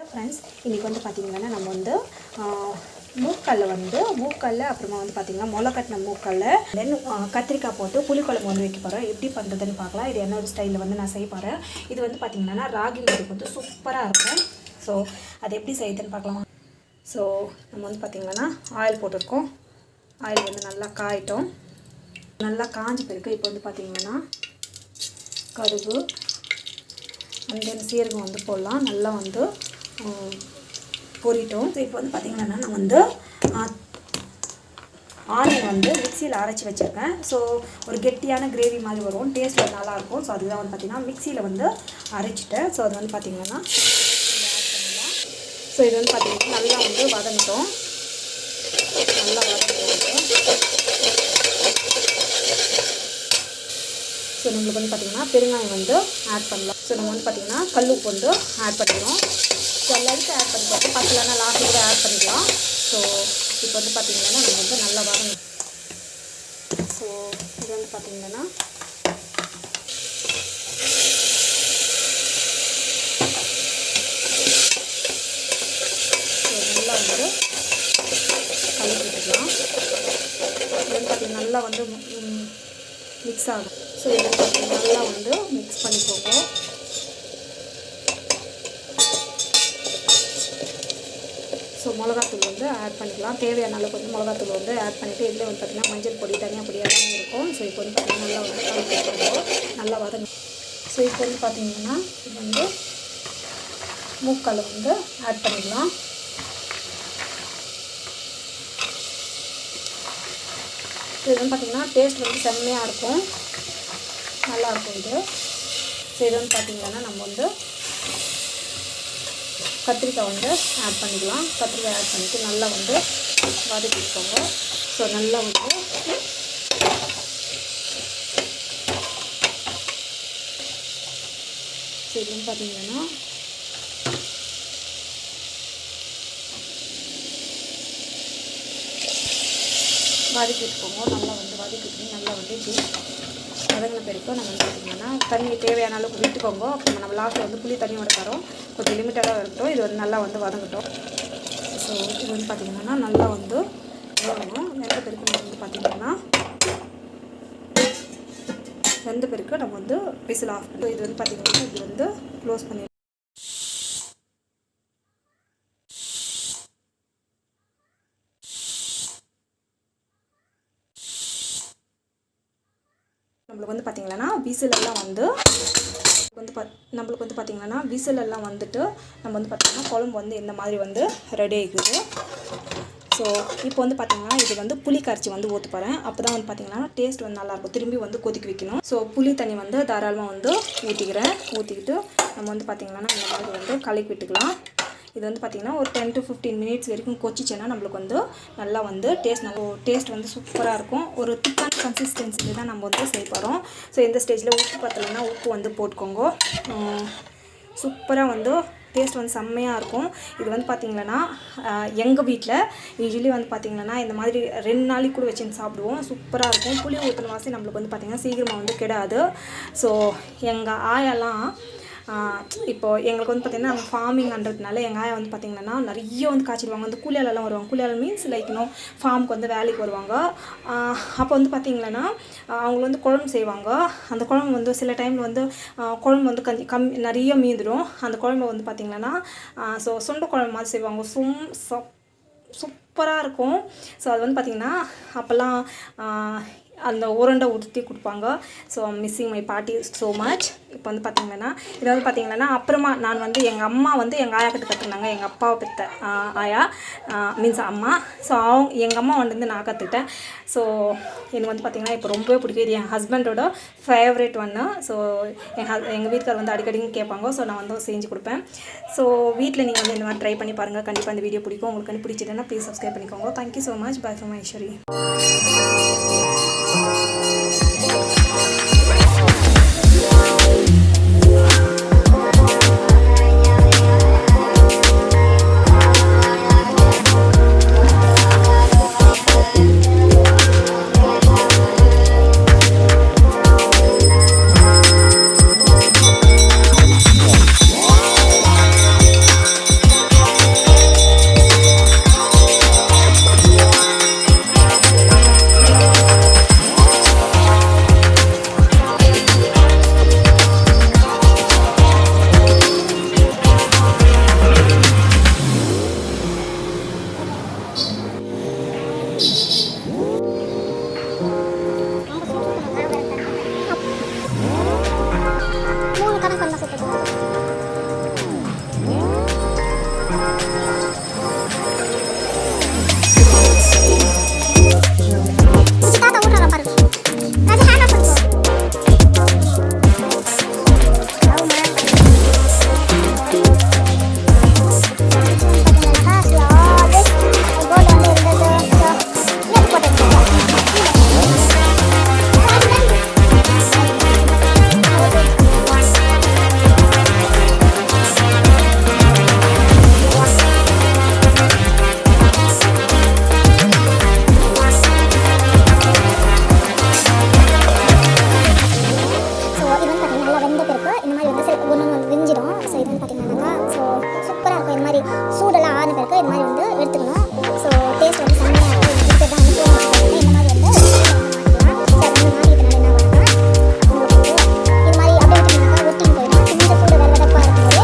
Friends இன்றைக்கி வந்து பார்த்திங்கன்னா நம்ம வந்து மூக்கல்ல அப்புறமா வந்து பார்த்திங்கன்னா முளை கட்டின மூக்கல்ல தென் கத்திரிக்காய் போட்டு புளிக்குழம்பு வந்து வைக்க போகிறோம். எப்படி பண்ணுறதுன்னு பார்க்கலாம். இது என்னோடய ஸ்டைலில் வந்து நான் செய்ய போகிறேன். இது வந்து பார்த்திங்கன்னா ராகி மாவு வந்து சூப்பராக இருக்கும். ஸோ அது எப்படி செய்யுதுன்னு பார்க்கலாம். ஸோ நம்ம வந்து பார்த்திங்கன்னா ஆயில் போட்டிருக்கோம். ஆயில் வந்து நல்லா காயிட்டோம். நல்லா காஞ்சி போயிருக்கு. இப்போ வந்து பார்த்திங்கன்னா கடுகு அண்ட் தென் சீரகம் வந்து போடலாம். நல்லா வந்து பொரிட்டோம். ஸோ இப்போ வந்து பார்த்திங்கன்னா நான் வந்து ஆனியன் வந்து மிக்சியில் அரைச்சி வச்சுருக்கேன். ஸோ ஒரு கெட்டியான கிரேவி மாதிரி வரும், டேஸ்ட் நல்லாயிருக்கும். ஸோ அதுதான் வந்து பார்த்திங்கன்னா மிக்சியில் வந்து அரைச்சிட்டேன். ஸோ அது வந்து பார்த்திங்கன்னா ஆட் பண்ணலாம். ஸோ இது வந்து பார்த்திங்கன்னா நல்லா வந்து வதங்கிட்டோம். நல்லா வதங்கிட்டோம். ஸோ நம்மளுக்கு வந்து பார்த்திங்கன்னா பெருங்காயம் வந்து ஆட் பண்ணலாம். ஸோ நம்ம வந்து பார்த்திங்கன்னா கல்லுப்பு வந்து ஆட் பண்ணிக்கிறோம். ஸோ எல்லாருக்கும் ஆட் பண்ணி பார்த்து பத்தலைன்னா லாஸ்ட்டு கூட ஆட் பண்ணிக்கலாம். ஸோ இப்போ வந்து பார்த்திங்கன்னா நம்ம வந்து நல்லா வதங்கணும். ஸோ இது வந்து பார்த்திங்கன்னா ஸோ நல்லா வந்து கலக்கி விட்டுக்கலாம். இது வந்து பார்த்திங்கன்னா நல்லா வந்து மிக்ஸ் ஆகும். ஸோ இது பார்த்திங்கன்னா நல்லா வந்து மிக்ஸ் பண்ணிக்கோங்க. ஸோ மிளகாத்தூள் வந்து ஆட் பண்ணிக்கலாம். தேவையான அளவுக்கு வந்து மிளகாத்தூள் வந்து ஆட் பண்ணிவிட்டு இதில் வந்து பார்த்திங்கன்னா மஞ்சள் பொடி தனியாக பொடி எல்லாமே இருக்கும். ஸோ இப்போ வந்து பார்த்திங்கன்னா நல்லா வந்து கலக்கி நல்லா வதங்க. ஸோ இப்போ வந்து பார்த்திங்கன்னா இது வந்து மூக்கல்லை வந்து ஆட் பண்ணிக்கலாம். இது வந்து பார்த்திங்கன்னா டேஸ்ட் வந்து செம்மையாக இருக்கும், நல்லாயிருக்கும் இது. ஸோ இது வந்து பார்த்திங்கன்னா நம்ம வந்து கத்திரிக்காய் வந்து ஆட் பண்ணிக்கலாம். கத்திரிக்காய் ஆட் பண்ணிவிட்டு நல்லா வந்து வதக்கிக்கோங்க. ஸோ நல்லா வந்து ஸோ இது வந்து பார்த்திங்கன்னா வதக்கிட்டுக்கோங்க. நல்லா வந்து வதக்கிட்டு நல்லா வந்து வதங்கின பிறகு நம்ம வந்து பார்த்திங்கன்னா தண்ணி தேவையான அளவுக்கு விட்டுக்கோங்க. அப்புறம் நம்ம லாஸ்ட்டில் வந்து புளி தண்ணி தரோம், கொஞ்சம் லிமிட்டடாக இருக்கட்டும். இது வந்து நல்லா வந்து வதங்கட்டும். ஸோ இது வந்து பார்த்திங்கன்னா நல்லா வந்து வேகணும். வெந்த பிறகு நம்ம வந்து பார்த்திங்கன்னா வெந்த பிறகு நம்ம வந்து விசில் ஆஃப் பண்ணி இது வந்து பார்த்திங்கன்னா இது வந்து க்ளோஸ் பண்ணி நம்மளுக்கு வந்து பார்த்திங்கன்னா விசிலெல்லாம் வந்து நம்மளுக்கு வந்து பார்த்திங்கன்னா விசிலெல்லாம் வந்துட்டு நம்ம வந்து பார்த்திங்கன்னா குழம்பு வந்து இந்த மாதிரி வந்து ரெடி ஆகிக்குது. ஸோ இப்போ வந்து பார்த்திங்கன்னா இது வந்து புளி கரைச்சி வந்து ஊற்ற போகிறேன். அப்போ தான் வந்து பார்த்திங்கன்னா டேஸ்ட் வந்து நல்லாயிருக்கும். திரும்பி வந்து கொதிக்க வைக்கணும். ஸோ புளி தண்ணி வந்து தாராளமாக வந்து ஊற்றிக்கிட்டு நம்ம வந்து பார்த்திங்கன்னா இந்த மாதிரி வந்து கலக்கி விட்டுக்கலாம். இது வந்து பார்த்திங்கன்னா ஒரு 10 to 15 மினிட்ஸ் வரைக்கும் கொச்சிச்சேன்னா நம்மளுக்கு வந்து நல்லா வந்து டேஸ்ட் வந்து சூப்பராக இருக்கும். ஒரு திக்கான கன்சிஸ்டன்சியில் தான் நம்ம வந்து செய்ய போகிறோம். ஸோ இந்த ஸ்டேஜில் உப்பு பத்தலைன்னா உப்பு வந்து போட்டுக்கோங்க. சூப்பராக வந்து டேஸ்ட் வந்து செம்மையாக இருக்கும். இது வந்து பார்த்திங்கன்னா எங்கள் வீட்டில் யூஸ்வலி வந்து பார்த்திங்கன்னா இந்த மாதிரி 2 நாளைக்கு கூட வச்சுன்னு சாப்பிடுவோம். சூப்பராக இருக்கும். புளி ஊற்றின வாசி நம்மளுக்கு வந்து பார்த்திங்கன்னா சீக்கிரமாக வந்து கெடாது. ஸோ எங்கள் ஆயெல்லாம் இப்போது எங்களுக்கு வந்து பார்த்திங்கன்னா நாங்கள் ஃபார்மிங்ன்றதுனால எங்கள் ஆயா வந்து பார்த்திங்கன்னா நிறைய வந்து காய்ச்சிடுவாங்க. வந்து கூலியாலெல்லாம் வருவாங்க. கூலியால் மீன்ஸ் லைக் ஃபார்முக்கு வந்து வேலைக்கு வருவாங்க. அப்போ வந்து பார்த்திங்கன்னா அவங்க வந்து குழம்பு செய்வாங்க. அந்த குழம்பு வந்து சில டைமில் வந்து குழம்பு வந்து நிறைய மீந்துடும். அந்த குழம்பு வந்து பார்த்திங்கன்னா ஸோ சொண்டை குழம்பு மாதிரி செய்வாங்க. சூப்பராக இருக்கும். ஸோ அது வந்து பார்த்திங்கன்னா அப்போல்லாம் அந்த உருண்டை ஊற்றி கொடுப்பாங்க. ஸோ மிஸ்ஸிங் மை பாட்டி ஸோ மச். இப்போ வந்து பார்த்திங்கன்னா இது வந்து பார்த்திங்கன்னா அப்புறமா நான் வந்து எங்கள் அம்மா வந்து எங்கள் ஆயா கிட்ட கற்றுக்கினாங்க. எங்கள் அப்பாவை பெற்ற ஆயா மீன்ஸ் அம்மா. ஸோ எங்கள் அம்மா வந்து நான் கற்றுக்கிட்டேன். ஸோ எனக்கு வந்து பார்த்திங்கன்னா இப்போ ரொம்பவே பிடிக்கும். இது என் ஹஸ்பண்டோட ஃபேவரேட் ஒன்று. ஸோ எங்கள் வீட்டுக்கார் வந்து அடிக்கடிங்க கேட்பாங்க. ஸோ நான் வந்து செஞ்சு கொடுப்பேன். ஸோ வீட்டில் நீங்கள் வந்து இந்த மாதிரி ட்ரை பண்ணி பாருங்கள். கண்டிப்பாக இந்த வீடியோ பிடிக்கும். உங்களுக்கு பிடிச்சதுன்னா ப்ளீஸ் சப்ஸ்கிரைப் பண்ணிக்கோங்க. Thank you so much. Bye from Aishwari. சூடெல்லாம் ஆறின பிறகு இது மாதிரி வந்து எடுத்துக்கணும். ஸோ டேஸ்ட் வந்து செம்மையாக இருக்கும். இருக்கிறது வந்து ஃபோன் வச்சுக்கோங்க. இந்த மாதிரி வந்து இது மாதிரி அப்படியே விட்டுனாக்கா ஒட்டின்னு போயிடும். கொஞ்சம் சூடு வெதப்பாக இருக்கும்போது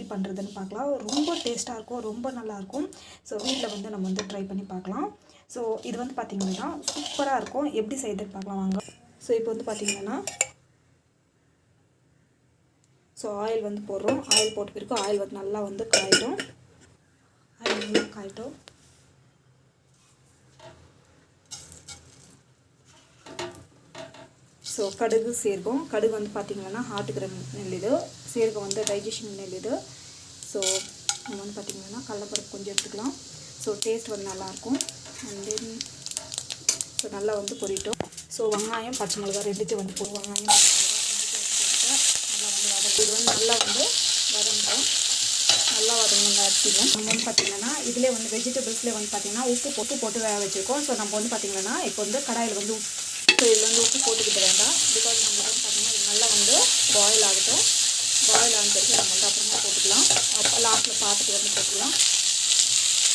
பண்ணுறதுன்னு பார்க்கலாம். ரொம்ப டேஸ்ட்டாக இருக்கும், ரொம்ப நல்லாயிருக்கும். ஸோ வீட்டில் வந்து நம்ம வந்து ட்ரை பண்ணி பார்க்கலாம். ஸோ இது வந்து பார்த்திங்கன்னா சூப்பராக இருக்கும். எப்படி செய்யுதுன்னு பார்க்கலாம் வாங்க. ஸோ இப்போ வந்து பார்த்திங்கன்னா ஸோ ஆயில் வந்து போடுறோம். ஆயில் போட்ட பிறகு ஆயில் வந்து நல்லா வந்து காயிடும். ஆயில் நல்லா காயிட்டும். ஸோ கடுகு சீரகம். கடுகு வந்து பார்த்திங்கன்னா ஹார்ட்டுக்கிற நெல் இது, சீரகம் வந்து டைஜஷன் நெல் இது. ஸோ நம்ம வந்து பார்த்திங்கன்னா கடலைப்பருப்பு கொஞ்சம் எடுத்துக்கலாம். ஸோ டேஸ்ட் வந்து நல்லாயிருக்கும். அண்ட் தென் ஸோ நல்லா வந்து பொரிட்டோம். ஸோ வெங்காயம் பச்சை மிளகா ரெண்டுத்தையும் வந்து வெங்காயம் நல்லா வந்து வதங்கி இது வந்து நல்லா வந்து வதங்கிட்டோம். நல்லா வதங்க அரிசியும் நம்ம வந்து பார்த்திங்கன்னா இதிலே வந்து வெஜிடபிள்ஸ்லேயே வந்து பார்த்திங்கன்னா உப்பு போட்டு வேக வச்சுருக்கோம். ஸோ நம்ம வந்து பார்த்திங்கன்னா இப்போ வந்து கடாயில் வந்து ஸோ இதில் வந்து உப்பு போட்டுக்கிட்டு வேண்டாம். பிகாஸ் நம்ம வந்து பார்த்திங்கன்னா இது நல்லா வந்து பாயில் ஆகட்டும். பாயில் ஆன பிறகு நம்ம வந்து அப்புறமா போட்டுக்கலாம். அப்போ லாஸ்ட்டில் பார்த்துட்டு வந்து போட்டுக்கலாம்.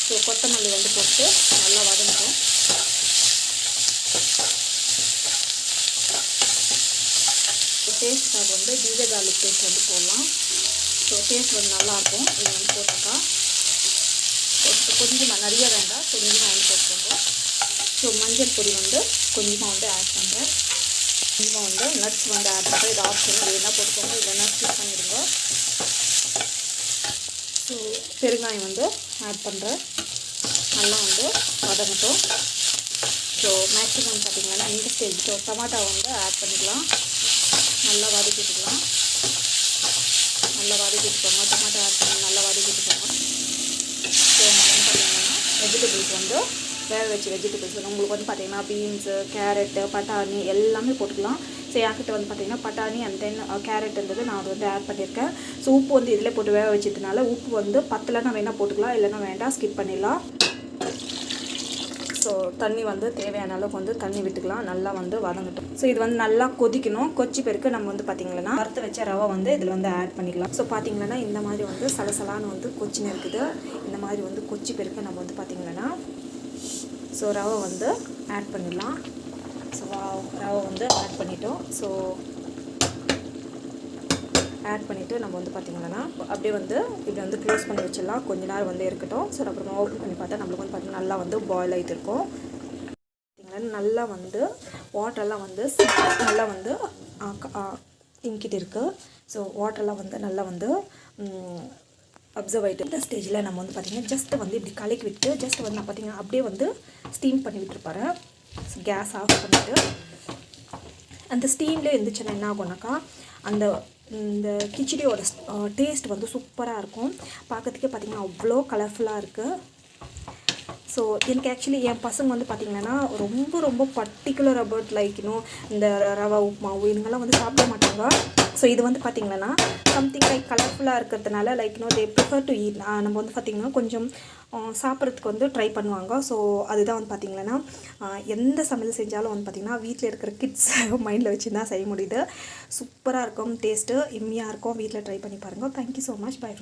ஸோ ஸோ கொத்தமல்லி வந்து போட்டு நல்லா வதங்கட்டும். டேஸ்ட்டுக்காக வந்து ஜிஞ்சர் கார்லிக் பேஸ்ட் வந்து போடலாம். ஸோ டேஸ்ட் வந்து நல்லாயிருக்கும். இது வந்து போட்டாக்கா கொஞ்சமாக நிறைய வேண்டாம், கொஞ்சமாக வந்து போட்டுக்கோங்க. ஸோ மஞ்சள் பொடி வந்து கொஞ்சமாக வந்து ஆட் பண்ணுறேன். கொஞ்சமாக வந்து நட்ஸ் வந்து ஆட் பண்ணுறேன். இது ஆப்ஷன், வேணால் போட்டுக்கோங்க, இல்லைன்னா ஸ்கிப் பண்ணிவிடுங்க. ஸோ பெருங்காயம் வந்து ஆட் பண்ணுறேன். நல்லா வந்து வதங்கட்டும். ஸோ மேக்ஸிமம் பார்த்திங்கன்னா இந்த ஸ்டேஜ் ஸோ டமாட்டோ வந்து ஆட் பண்ணிக்கலாம். நல்லா வதக்கிட்டுக்கலாம். நல்லா வதக்கிட்டுக்கோங்க. டமாட்டோ ஆட் பண்ணி நல்லா வதக்கிட்டுக்கோங்க. ஸோ நம்ம வந்து பார்த்திங்கன்னா வெஜிடபிள்ஸ் வந்து வேக வச்சு வெஜிடபிள்ஸ் உங்களுக்கு வந்து பார்த்திங்கன்னா பீன்ஸு, கேரட்டு, பட்டாணி எல்லாமே போட்டுக்கலாம். ஸோ என்கிட்ட வந்து பார்த்திங்கன்னா பட்டாணி அண்ட் தென் கேரட் இருந்தது, நான் அது வந்து ஆட் பண்ணியிருக்கேன். ஸோ உப்பு வந்து இதில் போட்டு வேக வச்சதுனால உப்பு வந்து பத்தலைன்னா வேணால் போட்டுக்கலாம், இல்லைன்னா வேண்டாம், ஸ்கிப் பண்ணிடலாம். ஸோ தண்ணி வந்து தேவையான அளவுக்கு வந்து தண்ணி விட்டுக்கலாம். நல்லா வந்து வதங்கட்டும். ஸோ இது வந்து நல்லா கொதிக்கணும். கொச்சி பிறகு நம்ம வந்து பார்த்திங்கன்னா வறுத்து வச்ச ரவை வந்து இதில் வந்து ஆட் பண்ணிக்கலாம். ஸோ பார்த்திங்கன்னா இந்த மாதிரி வந்து சலசலான்னு வந்து கொச்சின்னு இருக்குது. இந்த மாதிரி வந்து கொச்சி பிறகு நம்ம வந்து பார்த்திங்கன்னா ஸோ ரவை வந்து ஆட் பண்ணிடலாம். ஸோ ரவை வந்து ஆட் பண்ணிட்டோம். ஸோ ஆட் பண்ணிவிட்டு நம்ம வந்து பார்த்திங்கன்னா அப்படியே வந்து இப்படி வந்து க்ளோஸ் பண்ணி வச்சிடலாம். கொஞ்ச நேரம் வந்து இருக்கட்டும். ஸோ அப்புறமா ஓப்பன் பண்ணி பார்த்தா நம்மளுக்கு வந்து பார்த்திங்கன்னா நல்லா வந்து பாயில் ஆகிட்டு இருக்கும். பார்த்திங்கன்னா நல்லா வந்து வாட்டரெல்லாம் வந்து நல்லா வந்து இங்கிட்டு இருக்குது. ஸோ வாட்டரெல்லாம் வந்து நல்லா வந்து அப்சர்வ் ஆகிட்டு இந்த ஸ்டேஜில் நம்ம வந்து பார்த்திங்கன்னா ஜஸ்ட் வந்து இப்படி கலக்கி விட்டு ஜஸ்ட் வந்து நான் பார்த்திங்கன்னா அப்படியே வந்து ஸ்டீம் பண்ணி விட்டுருப்பாரு. கேஸ் ஆஃப் பண்ணிவிட்டு அந்த ஸ்டீம்லேயே இருந்துச்சுன்னா என்ன ஆகும்னாக்கா அந்த இந்த கிச்சடியோட டேஸ்ட் வந்து சூப்பராக இருக்கும். பார்க்கறதுக்கே பார்த்திங்கன்னா அவ்வளோ கலர்ஃபுல்லாக இருக்குது. ஸோ எனக்கு ஆக்சுவலி என் பசங்க வந்து பார்த்திங்கன்னா ரொம்ப ரொம்ப பர்டிகுலர் அபவுட் லைக் இன்னும் இந்த ரவா உப்புமாவு இதுங்கெல்லாம் வந்து சாப்பிட மாட்டாங்க. ஸோ இது வந்து பார்த்திங்கன்னா சம்திங் லைக் கலர்ஃபுல்லாக இருக்கிறதுனால like they prefer to eat. நம்ம வந்து பார்த்திங்கன்னா கொஞ்சம் சாப்பிட்றதுக்கு வந்து ட்ரை பண்ணுவாங்க. ஸோ அதுதான் வந்து பார்த்திங்கன்னா எந்த சமையல் செஞ்சாலும் வந்து பார்த்திங்கன்னா வீட்டில் இருக்கிற கிட்ஸ் மைண்டில் வச்சு தான் செய்ய முடியுது. சூப்பராக இருக்கும், டேஸ்ட்டு இம்மியாக இருக்கும். வீட்டில் ட்ரை பண்ணி பாருங்கள். Thank you so much. பை.